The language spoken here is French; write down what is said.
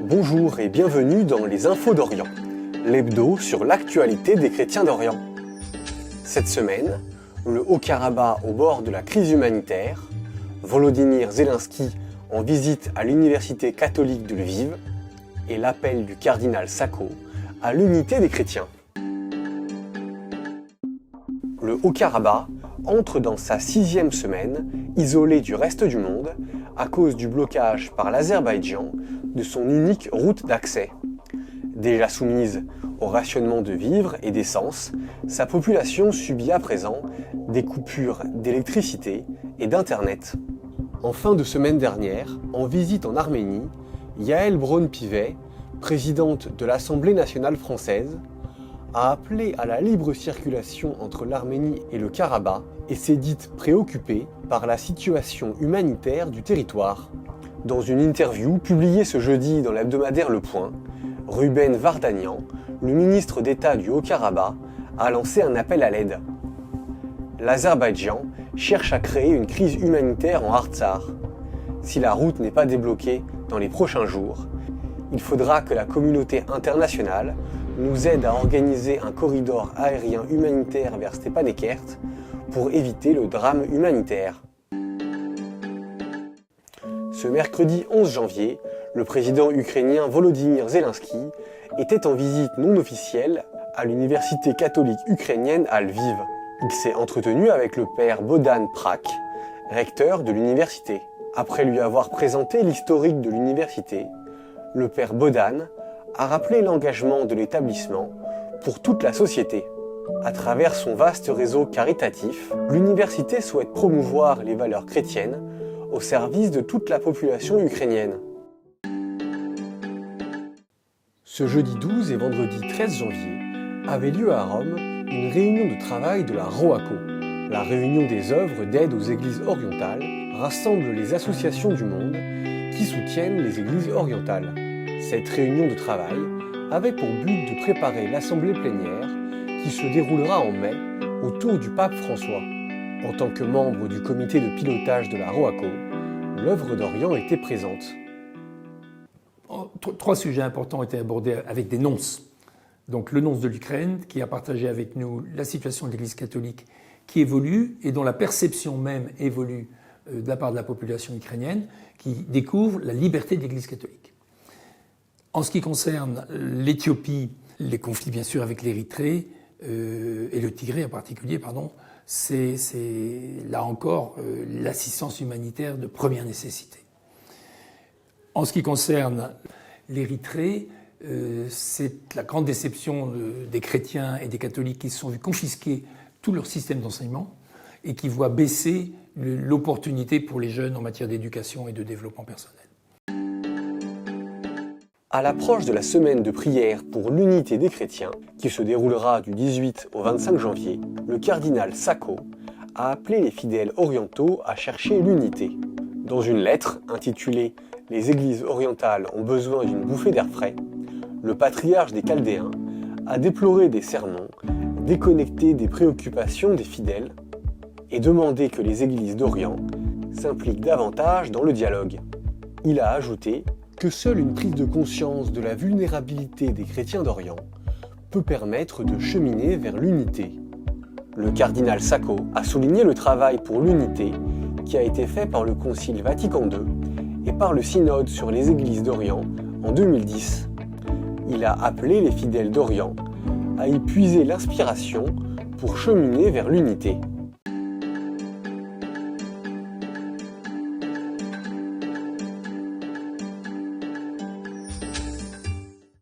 Bonjour et bienvenue dans les Infos d'Orient, l'hebdo sur l'actualité des chrétiens d'Orient. Cette semaine, le Haut-Karabakh au bord de la crise humanitaire, Volodymyr Zelensky en visite à l'université catholique de Lviv et l'appel du cardinal Sako à l'unité des chrétiens. Le Haut-Karabakh entre dans sa 6e semaine, isolé du reste du monde, à cause du blocage par l'Azerbaïdjan de son unique route d'accès. Déjà soumise au rationnement de vivres et d'essence, sa population subit à présent des coupures d'électricité et d'internet. En fin de semaine dernière, en visite en Arménie, Yael Braun-Pivet, présidente de l'Assemblée nationale française, a appelé à la libre circulation entre l'Arménie et le Karabakh et s'est dite préoccupée par la situation humanitaire du territoire. Dans une interview publiée ce jeudi dans l'hebdomadaire Le Point, Ruben Vardanyan, le ministre d'État du Haut-Karabakh, a lancé un appel à l'aide. L'Azerbaïdjan cherche à créer une crise humanitaire en Artsakh. Si la route n'est pas débloquée dans les prochains jours, il faudra que la communauté internationale nous aide à organiser un corridor aérien humanitaire vers Stepanakert pour éviter le drame humanitaire. Ce mercredi 11 janvier, le président ukrainien Volodymyr Zelensky était en visite non officielle à l'université catholique ukrainienne à Lviv. Il s'est entretenu avec le père Bohdan Prak, recteur de l'université. Après lui avoir présenté l'historique de l'université, le père Bohdan a rappelé l'engagement de l'établissement pour toute la société. À travers son vaste réseau caritatif, l'université souhaite promouvoir les valeurs chrétiennes au service de toute la population ukrainienne. Ce jeudi 12 et vendredi 13 janvier avait lieu à Rome une réunion de travail de la ROACO. La réunion des œuvres d'aide aux églises orientales rassemble les associations du monde qui soutiennent les églises orientales. Cette réunion de travail avait pour but de préparer l'assemblée plénière qui se déroulera en mai autour du pape François. En tant que membre du comité de pilotage de la ROACO, l'œuvre d'Orient était présente. Trois sujets importants ont été abordés avec des nonces. Donc le nonce de l'Ukraine qui a partagé avec nous la situation de l'Église catholique qui évolue et dont la perception même évolue de la part de la population ukrainienne qui découvre la liberté de l'Église catholique. En ce qui concerne l'Éthiopie, les conflits bien sûr avec l'Érythrée et le Tigré en particulier, c'est là encore l'assistance humanitaire de première nécessité. En ce qui concerne l'Érythrée, c'est la grande déception des chrétiens et des catholiques qui se sont vus confisquer tout leur système d'enseignement et qui voient baisser l'opportunité pour les jeunes en matière d'éducation et de développement personnel. À l'approche de la semaine de prière pour l'unité des chrétiens, qui se déroulera du 18 au 25 janvier, le cardinal Sako a appelé les fidèles orientaux à chercher l'unité. Dans une lettre intitulée « Les églises orientales ont besoin d'une bouffée d'air frais », le patriarche des Chaldéens a déploré des sermons déconnectés des préoccupations des fidèles et demandé que les églises d'Orient s'impliquent davantage dans le dialogue. Il a ajouté que seule une prise de conscience de la vulnérabilité des chrétiens d'Orient peut permettre de cheminer vers l'unité. Le cardinal Sako a souligné le travail pour l'unité qui a été fait par le Concile Vatican II et par le Synode sur les églises d'Orient en 2010. Il a appelé les fidèles d'Orient à y puiser l'inspiration pour cheminer vers l'unité.